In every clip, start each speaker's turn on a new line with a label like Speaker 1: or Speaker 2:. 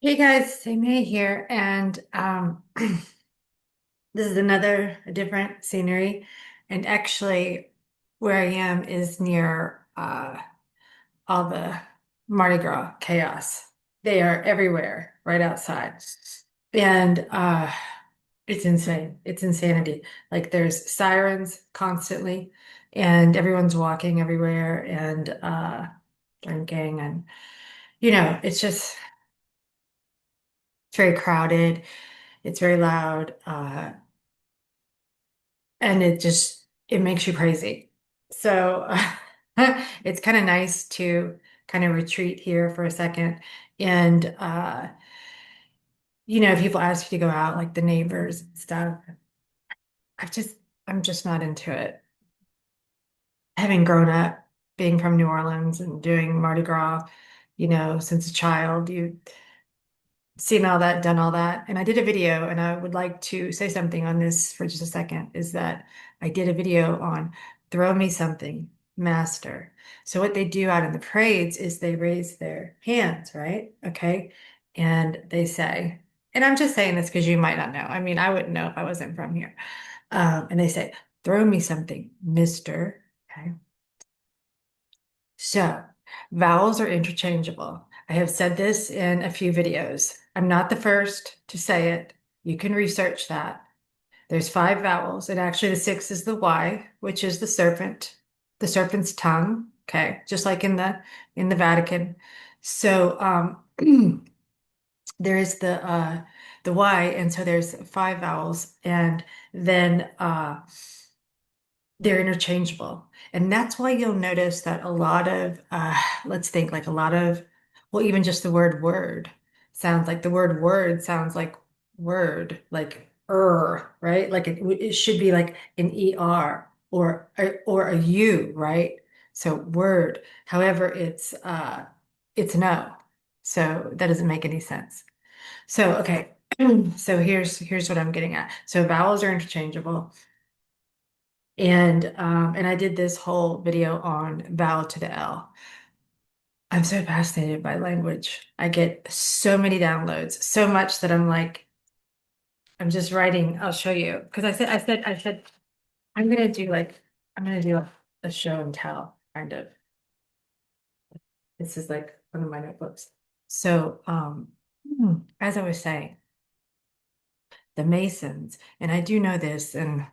Speaker 1: Hey guys, May here, and this is a different scenery, and actually, where I am is near all the Mardi Gras chaos. They are everywhere, right outside, and it's insane. It's insanity. Like there's sirens constantly, and everyone's walking everywhere, and drinking, and it's very crowded. It's very loud. And it makes you crazy. So it's kind of nice to kind of retreat here for a second. And if people ask you to go out, like the neighbors and stuff, I just I'm just not into it. Having grown up being from New Orleans and doing Mardi Gras, since a child, you seen all that, done all that. And I did a video, and I would like to say something on this for just a second, is that I did a video on throw me something, master. So what they do out in the parades is they raise their hands, right? Okay. And they say, and I'm just saying this because you might not know. I mean, I wouldn't know if I wasn't from here. And they say, throw me something, mister. Okay. So, vowels are interchangeable. I have said this in a few videos. I'm not the first to say it. You can research that. There's five vowels, and actually the sixth is the Y, which is the serpent's tongue. Okay, just like in the Vatican. So, there is the Y, and so there's five vowels, and then they're interchangeable. And that's why you'll notice that a lot of, let's think like a lot of, well, even just the word sounds like word, like right? Like it should be like an ER or a U, right? So word. However, it's an O. So that doesn't make any sense. So, okay. So here's what I'm getting at. So vowels are interchangeable. And I did this whole video on vowel to the L. I'm so fascinated by language. I get so many downloads, so much that I'm like, I'm just writing. I'll show you because I said I'm gonna do like I'm gonna do a show and tell kind of. This is like one of my notebooks. So, as I was saying, the Masons, and I do know this, and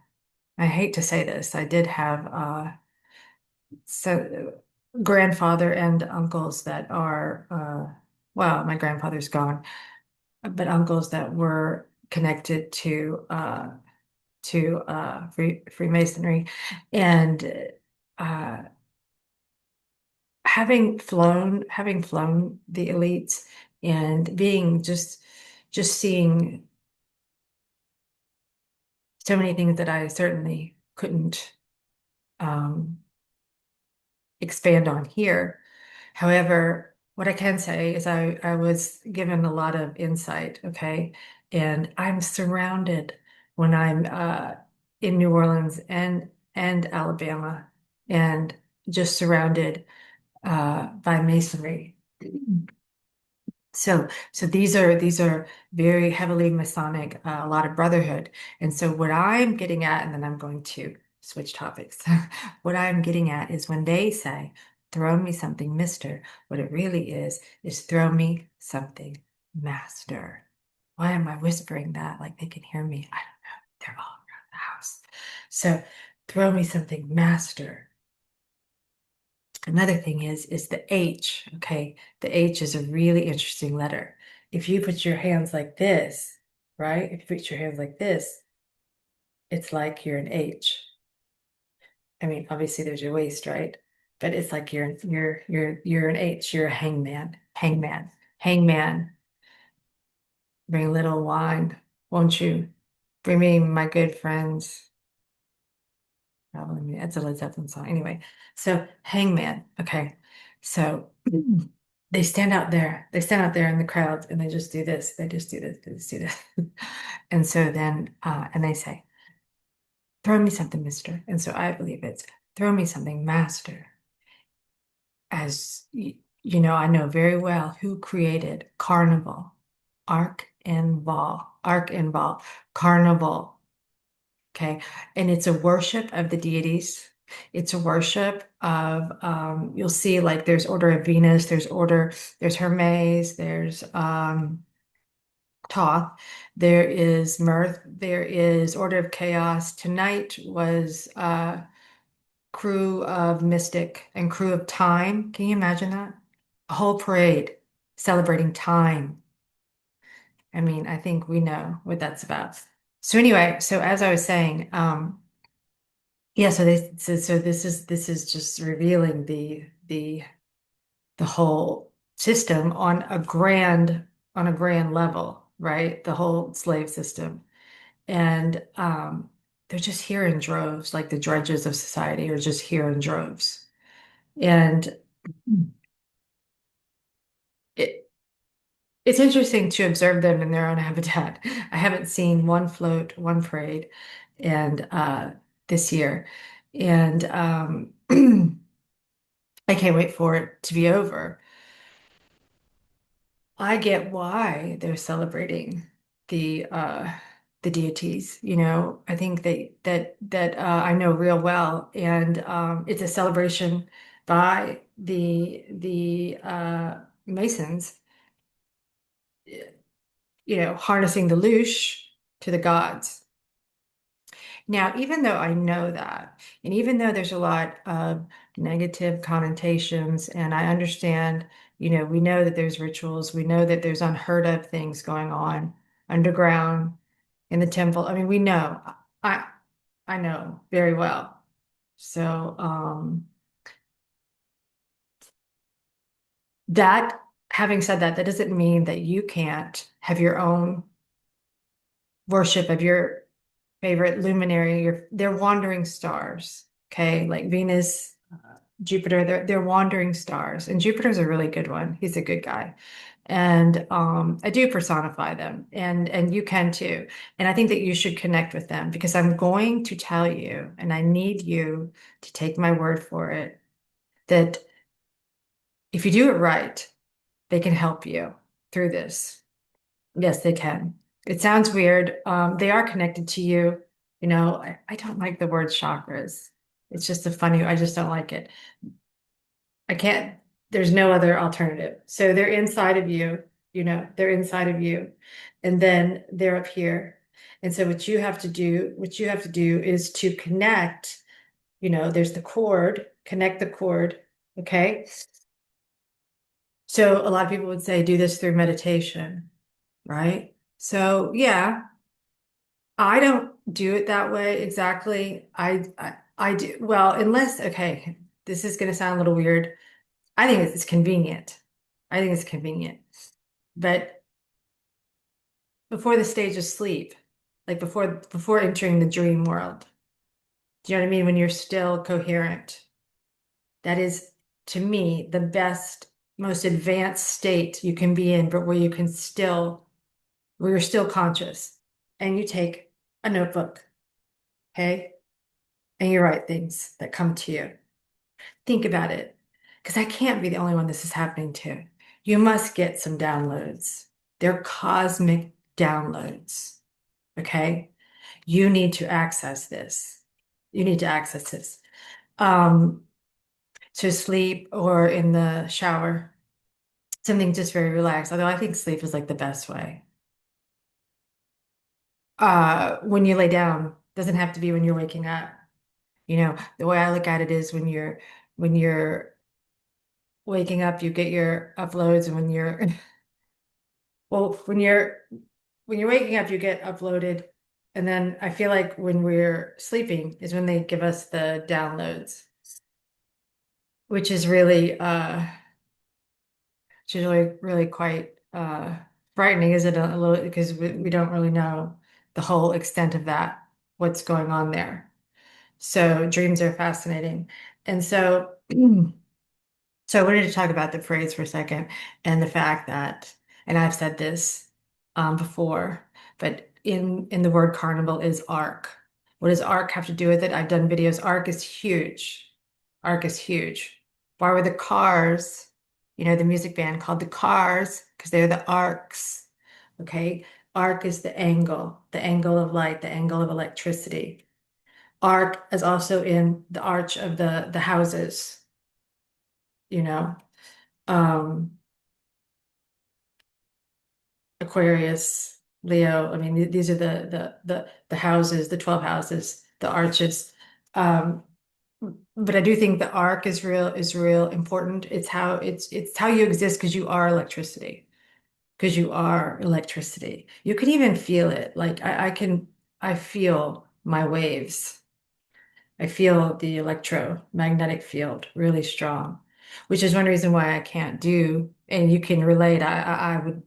Speaker 1: I hate to say this, I did have so grandfather and uncles that are well, my grandfather's gone, but uncles that were connected to Freemasonry, and uh, having flown the elites and being just seeing so many things that I certainly couldn't um, expand on here. However, what I can say is I was given a lot of insight, okay? And I'm surrounded when I'm in New Orleans and Alabama and just surrounded by masonry. So these are very heavily Masonic, a lot of brotherhood. And so what I'm getting at, and then I'm going to switch topics. What I'm getting at is when they say, throw me something, mister, what it really is throw me something, master. Why am I whispering that? Like they can hear me. I don't know. They're all around the house. So throw me something, master. Another thing is the H, okay? The H is a really interesting letter. If you put your hands like this, right? If you put your hands like this, it's like you're an H. I mean, obviously there's your waist, right? But it's like you're an H, you're a hangman, hangman, hangman. Bring a little wine, won't you? Bring me my good friends. Probably that's a Led Zeppelin song. Anyway, so Hangman. Okay. So they stand out there. They stand out there in the crowds and they just do this. They just do this. They just do this. And so then and they say, throw me something, mister. And so I believe it's throw me something, master. As you know, I know very well who created Carnival. arc and ball, carnival. Okay. And it's a worship of the deities. It's a worship of, you'll see like there's Order of Venus, there's Hermes, there's Thoth, there is Mirth, there is Order of Chaos. Tonight was Crew of Mystic and Crew of Time. Can you imagine that? A whole parade celebrating time. I mean, I think we know what that's about. So anyway, so as I was saying, yeah, so this is just revealing the whole system on a grand level, right? The whole slave system. And they're just here in droves, like the drudges of society are just here in droves. And it, it's interesting to observe them in their own habitat. I haven't seen one float, one parade, and this year. And I can't wait for it to be over. I get why they're celebrating the uh the deities, you know. I think that I know real well, and it's a celebration by the Masons, you know, harnessing the loosh to the gods. Now, even though I know that, and even though there's a lot of negative connotations, and I understand, you know, we know that there's rituals, we know that there's unheard of things going on underground in the temple. I mean, we know, I I know very well. So, that having said that, that doesn't mean that you can't have your own worship of your favorite luminary, they're wandering stars. Okay, like Venus, Jupiter, they're wandering stars, and Jupiter's a really good one. He's a good guy, and I do personify them, and you can too. And I think that you should connect with them because I'm going to tell you, and I need you to take my word for it, that if you do it right, they can help you through this. Yes, they can. It sounds weird. They are connected to you. You know, I don't like the word chakras. It's just a funny, I just don't like it. I can't, there's no other alternative. So they're inside of you, you know, they're inside of you. And then they're up here. And so what you have to do is to connect, you know, there's the cord, connect the cord. Okay. So a lot of people would say do this through meditation, right? So yeah, I don't do it that way exactly. I do well, unless okay, this is going to sound a little weird. I think it's convenient. I think it's convenient. But before the stage of sleep, like before entering the dream world, do you know what I mean? When you're still coherent, that is to me the best, most advanced state you can be in, but where you're still conscious. And you take a notebook, okay? And you write things that come to you. Think about it, because I can't be the only one this is happening to. You must get some downloads. They're cosmic downloads. Okay. You need to access this. You need to access this. Um, to sleep or in the shower, something just very relaxed. Although I think sleep is like the best way. When you lay down, doesn't have to be when you're waking up. You know, the way I look at it is when you're waking up, you get your uploads, and when you're well, when you're waking up, you get uploaded. And then I feel like when we're sleeping is when they give us the downloads, which is really quite frightening, isn't it? A little because we don't really know the whole extent of that, what's going on there. So dreams are fascinating. And so So I wanted to talk about the phrase for a second and the fact that, and I've said this before, but in the word carnival is arc. What does arc have to do with it? I've done videos. Arc is huge. Arc is huge. Why were the Cars, you know, the music band called the Cars? Because they're the arcs Okay. Arc is the angle of light, the angle of electricity. Arc is also in the arch of the houses, you know. Um, Aquarius, Leo. I mean, these are the houses, the 12 houses, the arches. Um, but I do think the arc is real important. It's how you exist because you are electricity. Because you are electricity. You can even feel it. Like I feel my waves. I feel the electromagnetic field really strong, which is one reason why I can't do, and you can relate. I would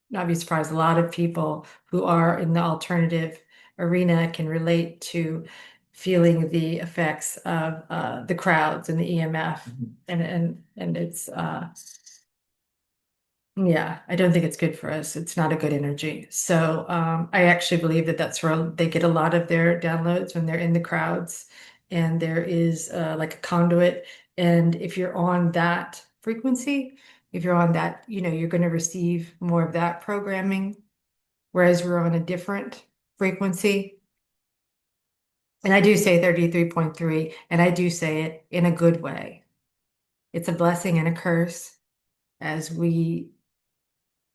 Speaker 1: not be surprised. A lot of people who are in the alternative arena can relate to feeling the effects of the crowds and the EMF, and it's yeah, I don't think it's good for us. It's not a good energy. So I actually believe that that's where they get a lot of their downloads when they're in the crowds, and there is like a conduit. And if you're on that frequency, if you're on that, you're going to receive more of that programming. Whereas we're on a different frequency. And I do say 33.3, and I do say it in a good way. It's a blessing and a curse as we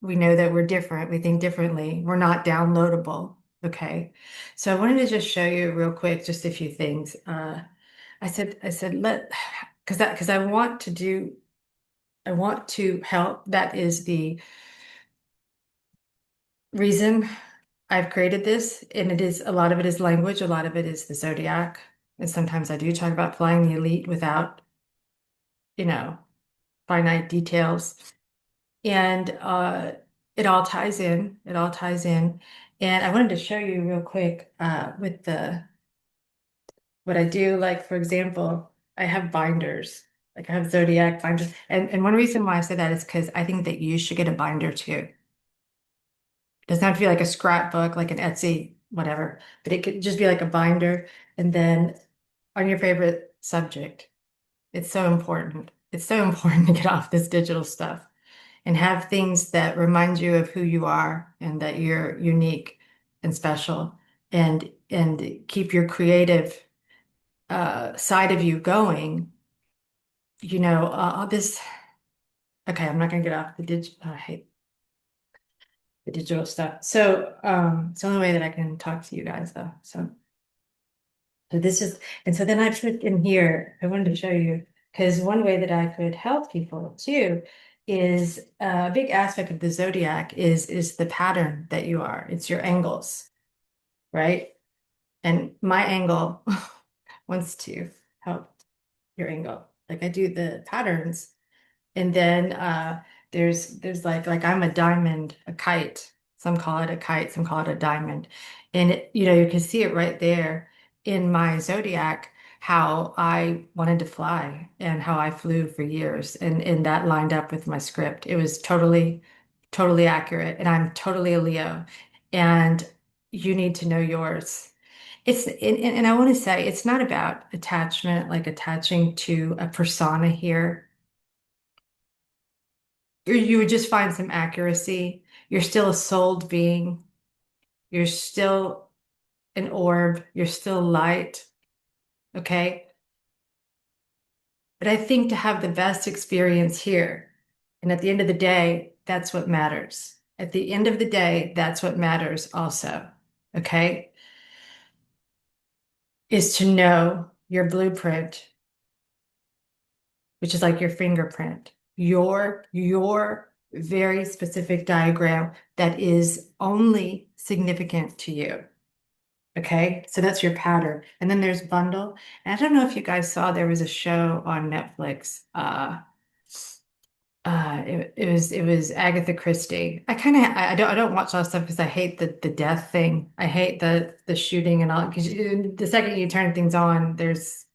Speaker 1: know that we're different. We think differently. We're not downloadable. Okay. So I wanted to just show you real quick, just a few things. I said, because I want to help. That is the reason I've created this. And a lot of it is language. A lot of it is the zodiac. And sometimes I do talk about flying the elite without, you know, finite details. And it all ties in. It all ties in. And I wanted to show you real quick with the what I do. Like for example, I have binders. Like I have zodiac binders. And one reason why I say that is because I think that you should get a binder too. It doesn't have to be like a scrapbook, like an Etsy, whatever, but it could just be like a binder. And then on your favorite subject. It's so important. It's so important to get off this digital stuff and have things that remind you of who you are and that you're unique and special, and keep your creative side of you going. All this. Okay, I'm not gonna get off the I hate the digital stuff. So it's the only way that I can talk to you guys though. So this is, and so then I put in here, I wanted to show you, because one way that I could help people too is a big aspect of the zodiac is the pattern that you are. It's your angles, right? And my angle wants to help your angle. Like I do the patterns, and then there's like I'm a diamond, a kite. Some call it a kite, some call it a diamond. And you can see it right there in my zodiac, how I wanted to fly and how I flew for years. And that lined up with my script. It was totally accurate. And I'm totally a Leo. And you need to know yours. And I want to say it's not about attachment, like attaching to a persona here. You would just find some accuracy. You're still a souled being. You're still an orb. You're still light. Okay. But I think to have the best experience here, and at the end of the day, that's what matters. At the end of the day, that's what matters also. Okay. Is to know your blueprint, which is like your fingerprint, your very specific diagram that is only significant to you. Okay, so that's your pattern. And then there's bundle. And I don't know if you guys saw there was a show on Netflix. It was Agatha Christie. I don't watch all that stuff because I hate the death thing. I hate the shooting and all because the second you turn things on, there's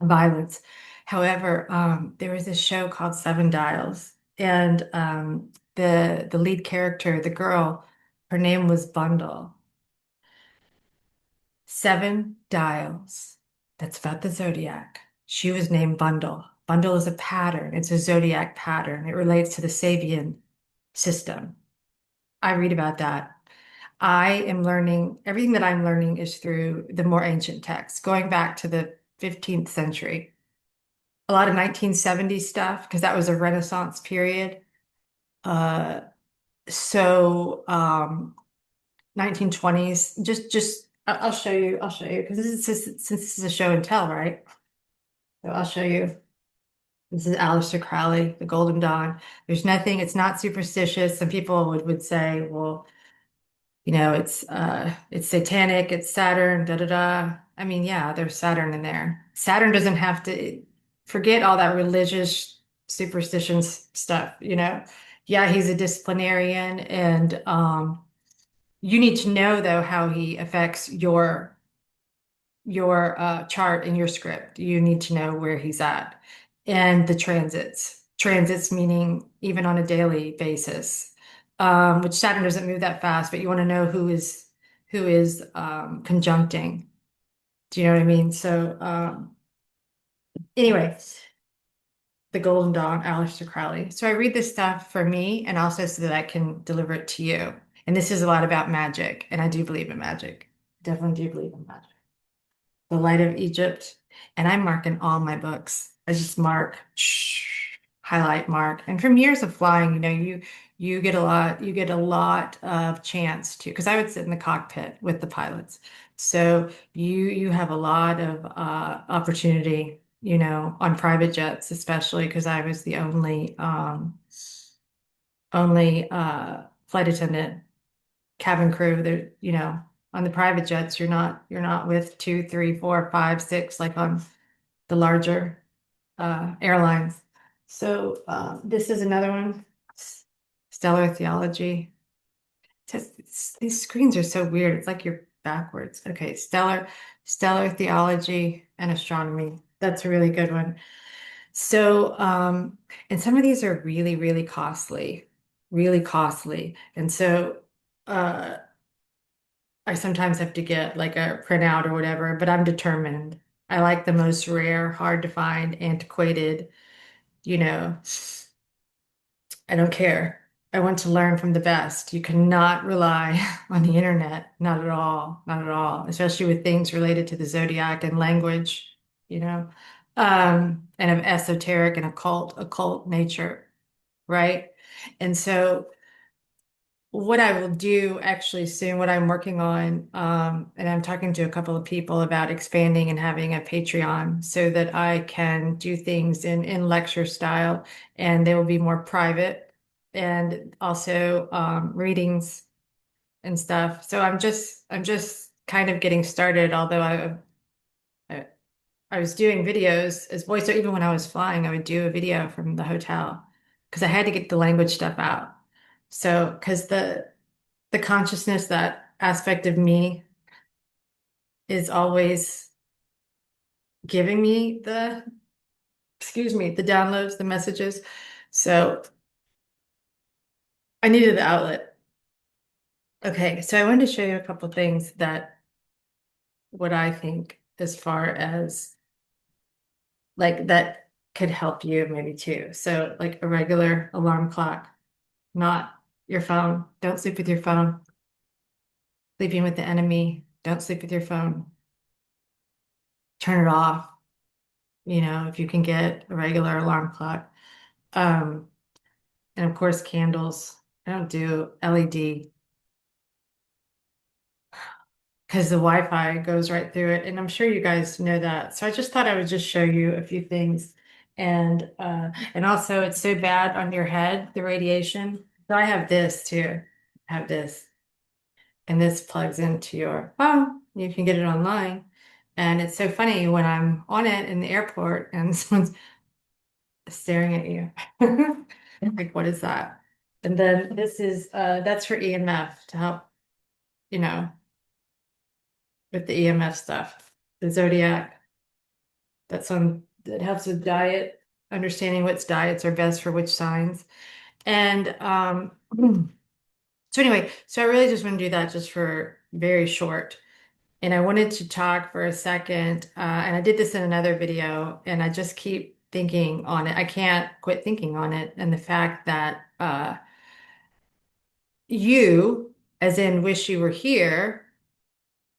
Speaker 1: violence. However, there was this show called Seven Dials, and the lead character, the girl, her name was Bundle. Seven Dials. That's about the zodiac. She was named Bundle. Bundle is a pattern. It's a zodiac pattern. It relates to the Sabian system. I read about that. I am learning, everything that I'm learning is through the more ancient texts, going back to the 15th century. A lot of 1970s stuff, because that was a Renaissance period. Uh, so 1920s, I'll show you, because since this is a show and tell, right? So I'll show you. This is Aleister Crowley, the Golden Dawn. There's nothing, it's not superstitious. Some people would say, well, it's satanic, it's Saturn, da da da. I mean, yeah, there's Saturn in there. Saturn doesn't have to forget all that religious superstitions stuff, you know. Yeah, he's a disciplinarian, and you need to know though how he affects your chart and your script. You need to know where he's at and the transits. Transits meaning even on a daily basis, which Saturn doesn't move that fast, but you want to know who is conjuncting. Do you know what I mean? So anyway, the Golden Dawn, Aleister Crowley. So I read this stuff for me and also so that I can deliver it to you. And this is a lot about magic, and I do believe in magic. Definitely do believe in magic. The Light of Egypt, and I'm marking all my books. I just mark, highlight, mark. And from years of flying, you get a lot of chance to, because I would sit in the cockpit with the pilots. So you have a lot of opportunity, on private jets, especially because I was the only flight attendant cabin crew that, on the private jets, you're not with two, three, four, five, six, like on the larger airlines. So this is another one, stellar theology. These screens are so weird. It's like you're backwards. Okay, stellar theology and astronomy. That's a really good one. So and some of these are really, really costly, really costly. And so uh, I sometimes have to get like a printout or whatever, but I'm determined. I like the most rare, hard to find, antiquated, you know, I don't care. I want to learn from the best. You cannot rely on the internet. Not at all. Not at all. Especially with things related to the zodiac and language, you know, and of esoteric and occult nature, right? And so what I will do actually soon, what I'm working on, and I'm talking to a couple of people about expanding and having a Patreon so that I can do things in lecture style, and they will be more private, and also readings and stuff. So I'm just kind of getting started, although I I was doing videos as voiceover. Even when I was flying, I would do a video from the hotel because I had to get the language stuff out. So, because the consciousness, that aspect of me is always giving me the downloads, the messages. So I needed the outlet. Okay, so I wanted to show you a couple things that what I think as far as like that could help you maybe too. So like a regular alarm clock, not your phone. Don't sleep with your phone. Sleeping with the enemy. Don't sleep with your phone. Turn it off. If you can get a regular alarm clock. Um, and of course, candles. I don't do LED because the Wi-Fi goes right through it. And I'm sure you guys know that. So I just thought I would just show you a few things. And also it's so bad on your head, the radiation. So I have this too. I have this. And this plugs into your phone. You can get it online. And it's so funny when I'm on it in the airport and someone's staring at you. Like, what is that? And then this is that's for EMF to help, you know, with the EMF stuff. The zodiac, that helps with diet, understanding which diets are best for which signs. And so anyway, so I really just want to do that just for very short. And I wanted to talk for a second, and I did this in another video, and I just keep thinking on it. I can't quit thinking on it, and the fact that you, as in wish you were here,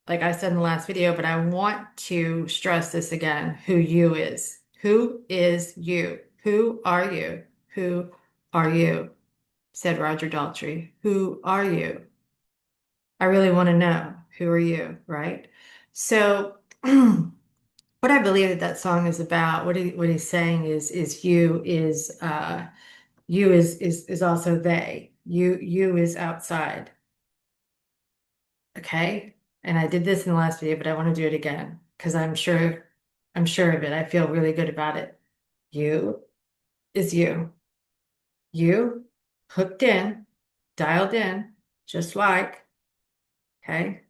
Speaker 1: like I said in the last video, but I want to stress this again, who you is. Who is you? Who are you? Who are you? Said Roger Daltrey. Who are you? I really want to know. Who are you? Right? So what I believe that that song is about, what he's saying is you is also they. You is outside. Okay. And I did this in the last video, but I want to do it again because I'm sure of it. I feel really good about it. You is you. You hooked in, dialed in, just like, okay.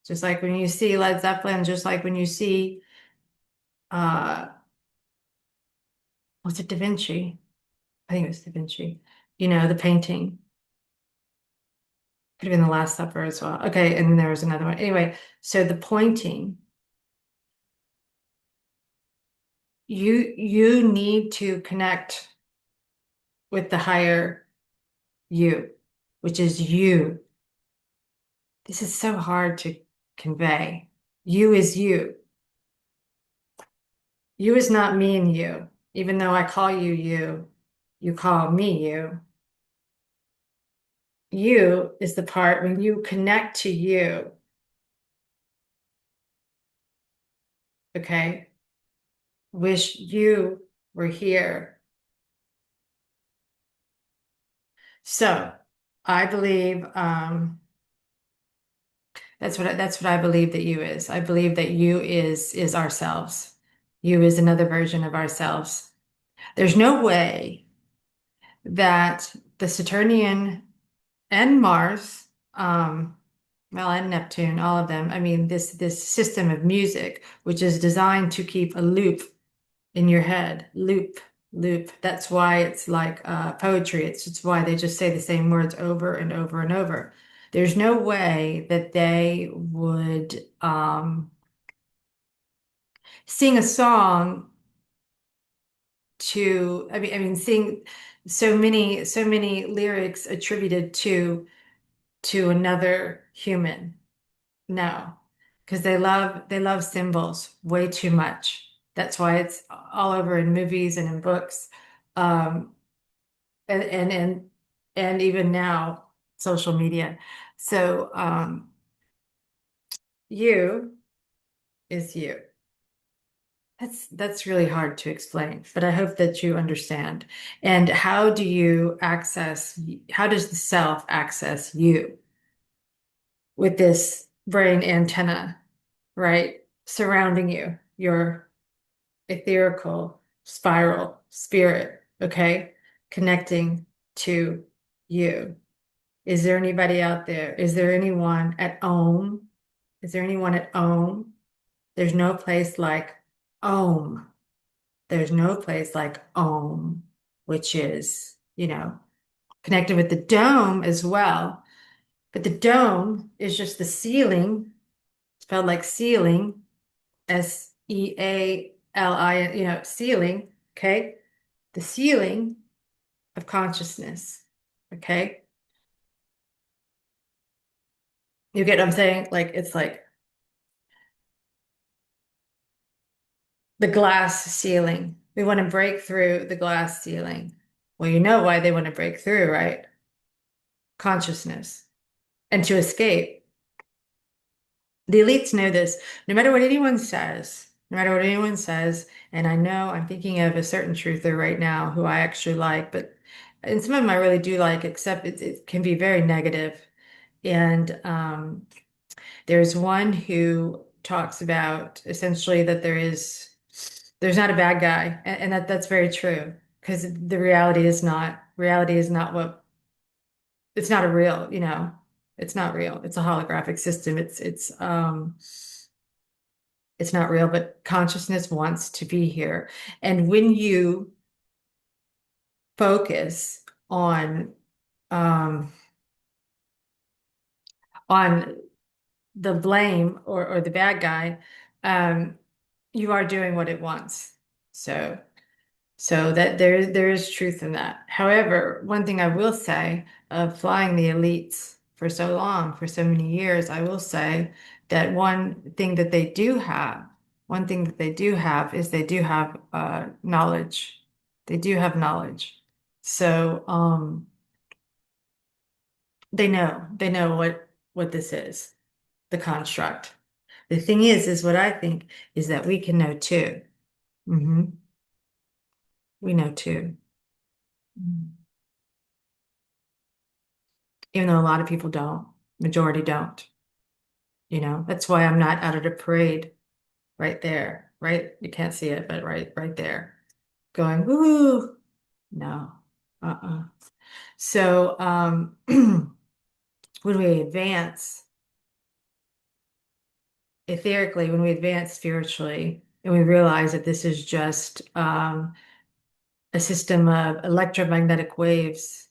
Speaker 1: Just like when you see Led Zeppelin, just like when you see uh was it Da Vinci? I think it was Da Vinci. You know, the painting. Could have been the Last Supper as well. Okay, and then there was another one. Anyway, so the pointing, you need to connect with the higher you, which is you. This is so hard to convey. You is you. You is not me and you. Even though I call you you, you call me you. You is the part when you connect to you, okay? Wish you were here. So I believe that's what I believe that you is. I believe that you is ourselves. You is another version of ourselves. There's no way that the Saturnian and Mars, well, and Neptune, all of them. I mean, this system of music, which is designed to keep a loop in your head, loop, loop. That's why it's like poetry. It's why they just say the same words over and over and over. There's no way that they would sing a song to, sing so many lyrics attributed to another human. No, because they love symbols way too much. That's why it's all over in movies and in books. Um, and and and and even now social media. So you is you. That's really hard to explain, but I hope that you understand. And how does the self access you with this brain antenna, right? Surrounding you, your etherical spiral spirit, okay? Connecting to you. Is there anybody out there? Is there anyone at Ohm? Is there anyone at Ohm? There's no place like Ohm. There's no place like Ohm, which is, connected with the dome as well. But the dome is just the ceiling, spelled like ceiling, Seali, ceiling, okay? The ceiling of consciousness, okay? You get what I'm saying? Like, it's like the glass ceiling. We want to break through the glass ceiling. Well, you know why they want to break through, right? Consciousness. And to escape. The elites know this. No matter what anyone says, no matter what anyone says, and I know I'm thinking of a certain truther right now who I actually like, and some of them I really do like, except it can be very negative. And there's one who talks about essentially that there's not a bad guy, and that's very true because the reality is not what it's not a real, it's not real. It's a holographic system. It's not real, but consciousness wants to be here. And when you focus um on the blame or the bad guy, um, you are doing what it wants. So So that there is truth in that. However, one thing I will say of flying the elites for so long, for so many years, I will say that one thing that they do have, one thing that they do have is they do have knowledge. They do have knowledge. So they know what this is, the construct. The thing is what I think is that we can know too. Hmm. We know too. Mhm. Even though a lot of people don't, majority don't, that's why I'm not out at a parade right there, right? You can't see it, but right there, going, woo, no, uh-uh. So, when we advance etherically, when we advance spiritually, and we realize that this is just a system of electromagnetic waves,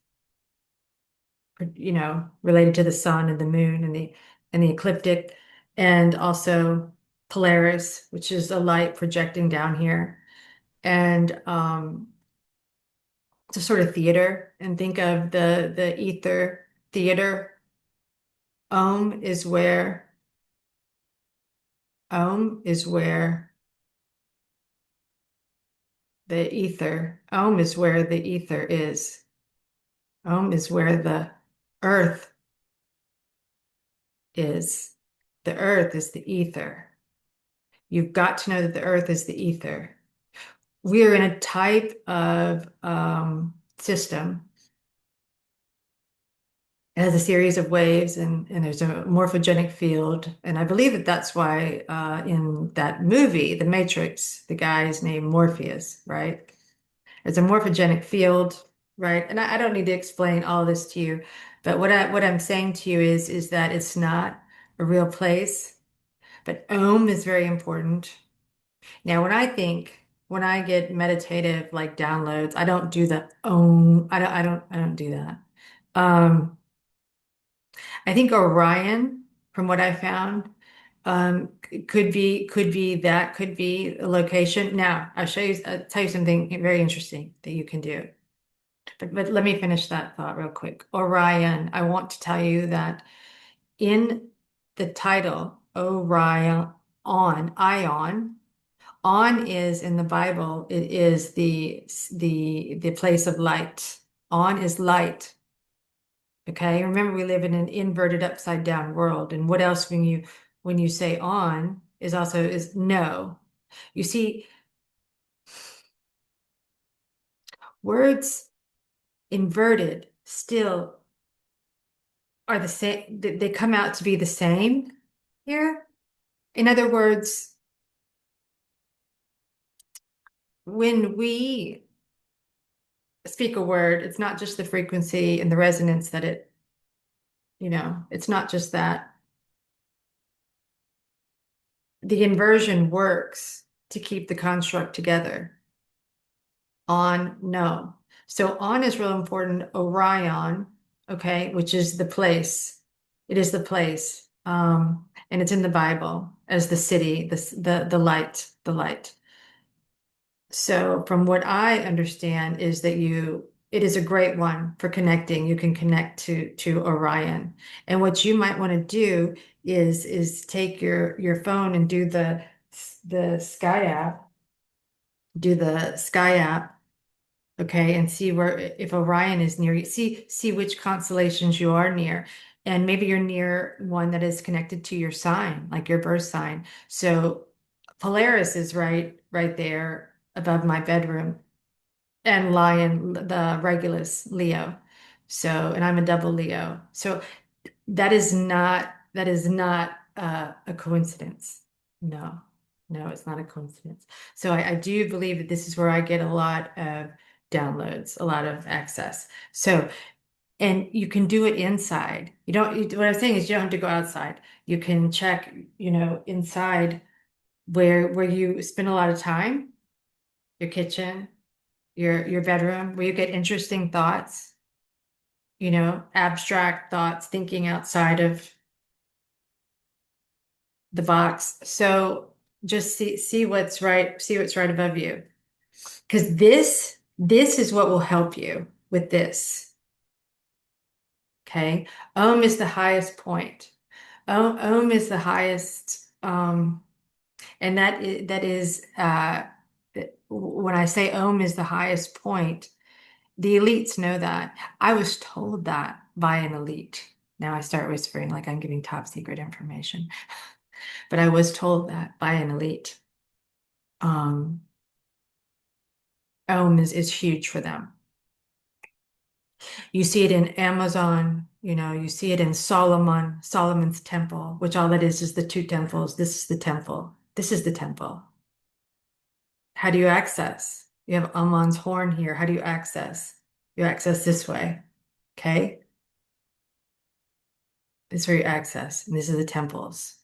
Speaker 1: related to the sun and the moon and the ecliptic, and also Polaris, which is a light projecting down here, and it's a sort of theater. And think of the ether theater. Om is where Om is where the ether. Om is where the ether is. Om is where the earth is. The earth is the ether. You've got to know that the earth is the ether. We are in a type of system. It has a series of waves, and there's a morphogenic field. And I believe that that's why in that movie, The Matrix, the guy is named Morpheus, right? There's a morphogenic field, right? And I don't need to explain all this to you, but what I'm saying to you is that it's not a real place, but Om is very important. Now, when I get meditative like downloads, I don't do the I don't do that. Um, I think Orion, from what I found, could be a location. Now, I'll tell you something very interesting that you can do. But let me finish that thought real quick. Orion, I want to tell you that in the title, Orion, Ion. On is in the Bible, it is the place of light. On is light. Okay. Remember, we live in an inverted upside down world. And what else when you say on is also is no. You see, words inverted still are the same, they come out to be the same here. In other words, when we speak a word, it's not just the frequency and the resonance that it's not just that. The inversion works to keep the construct together. On, no. So on is real important. Orion, okay, which is the place. It is the place. And it's in the Bible as the city, the light, the light. So from what I understand is that it is a great one for connecting. You can connect to Orion. And what you might want to do is take your phone and the Sky app, do the Sky app, okay, and see where if Orion is near you. See which constellations you are near. And maybe you're near one that is connected to your sign, like your birth sign. So Polaris is right there above my bedroom, and Lion, the Regulus, Leo. So, and I'm a double Leo. So that is not a coincidence. No, no, it's not a coincidence. So I do believe that this is where I get a lot of downloads, a lot of access. So, and you can do it inside. What I'm saying is you don't have to go outside. You can check, inside where you spend a lot of time, your kitchen, your bedroom, where you get interesting thoughts, abstract thoughts, thinking outside of the box. So just see what's right above you. Because this is what will help you with this. Okay. Ohm is the highest point. Ohm is the highest, and when I say ohm is the highest point, the elites know that. I was told that by an elite. Now I start whispering like I'm giving top secret information, but I was told that by an elite. Um, Ohm is huge for them. You see it in Amazon, you see it in Solomon's temple, which all that is the two temples. This is the temple. This is the temple. How do you access? You have Amon's horn here. How do you access? You access this way. Okay. This is where you access. And these are the temples.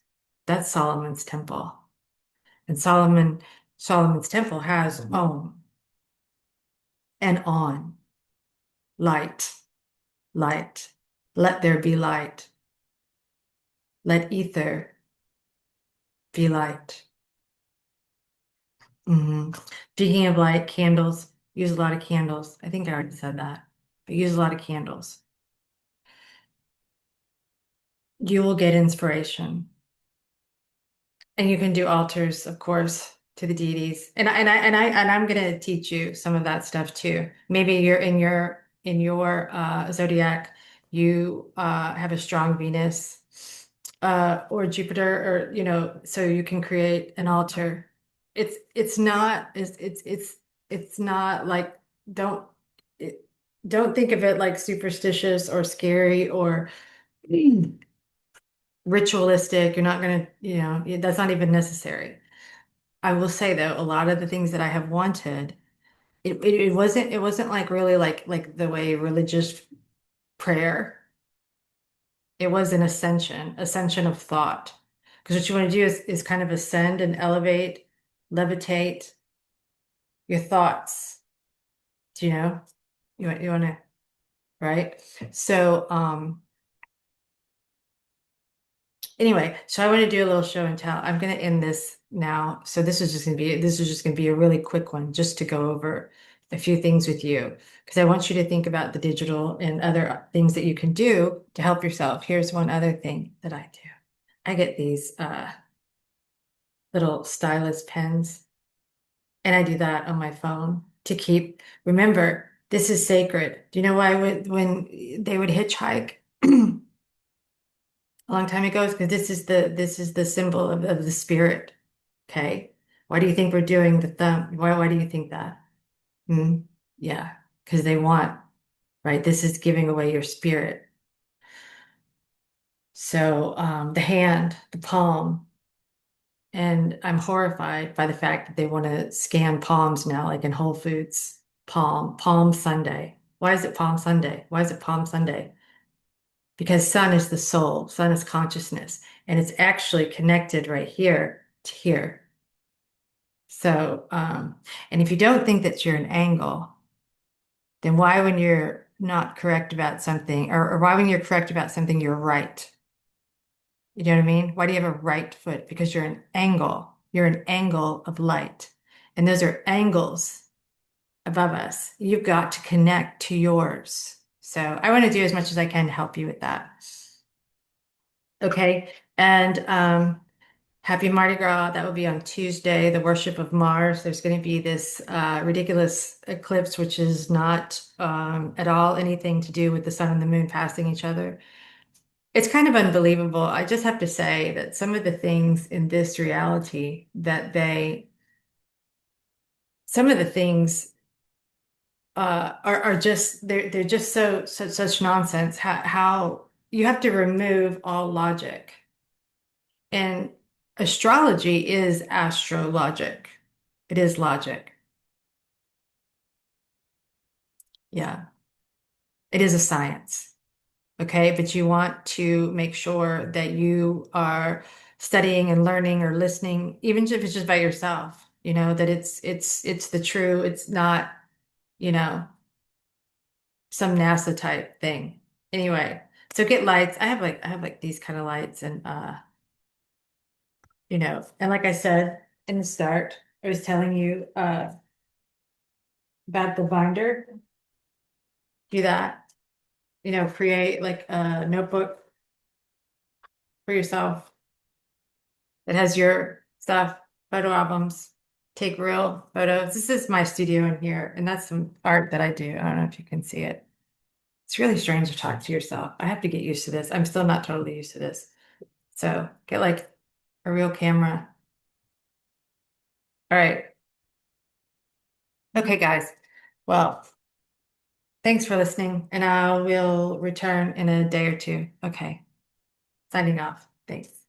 Speaker 1: That's Solomon's temple. And Solomon's temple has Om and On, light, light. Let there be light. Let ether be light. Speaking of light, candles, use a lot of candles. I think I already said that, but use a lot of candles. You will get inspiration. And you can do altars, of course, to the deities. And I'm gonna teach you some of that stuff too. Maybe you're in your zodiac, you have a strong Venus or Jupiter, or so you can create an altar. It's not like, don't it, don't think of it like superstitious or scary or ritualistic. You're not gonna, that's not even necessary. I will say though, a lot of the things that I have wanted, it wasn't like really like the way religious prayer. It was an ascension of thought. Because what you want to do is kind of ascend and elevate, levitate your thoughts. Do you know? You want to, right? So anyway, so I want to do a little show and tell. I'm going to end this now. So this is just going to be a really quick one just to go over a few things with you because I want you to think about the digital and other things that you can do to help yourself. Here's one other thing that I do. I get these little stylus pens and I do that on my phone to keep, remember, this is sacred. Do you know why when they would hitchhike? A long time ago, because this is the symbol of the spirit. Okay. Why do you think we're doing the thumb? Why do you think that? Hmm? Yeah, because they want, right? This is giving away your spirit. So the hand, the palm, and I'm horrified by the fact that they want to scan palms now, like in Whole Foods. Palm Sunday. Why is it Palm Sunday? Why is it Palm Sunday? Because sun is the soul, sun is consciousness, and it's actually connected right here to here. So, and if you don't think that you're an angle, then why, when you're not correct about something, or why, when you're correct about something, you're right? You know what I mean? Why do you have a right foot? Because you're an angle. You're an angle of light. And those are angles above us. You've got to connect to yours. So I want to do as much as I can to help you with that. Okay. And happy Mardi Gras. That will be on Tuesday, the worship of Mars. There's going to be this ridiculous eclipse, which is not at all anything to do with the sun and the moon passing each other. It's kind of unbelievable. I just have to say that some of the things in this reality some of the things are just they're just such nonsense. How you have to remove all logic. And astrology is astrologic. It is logic. Yeah, it is a science. Okay, but you want to make sure that you are studying and learning or listening, even if it's just by yourself, that it's the true, it's not, you know, some NASA type thing. Anyway, so get lights. I have like these kind of lights and and like I said in the start, I was telling you, about the binder. Do that. Create like a notebook for yourself that has your stuff, photo albums, take real photos. This is my studio in here, and that's some art that I do. I don't know if you can see it. It's really strange to talk to yourself. I have to get used to this. I'm still not totally used to this. So get like a real camera. All right. Okay, guys. Well, thanks for listening, and I will return in a day or two. Okay. Signing off. Thanks.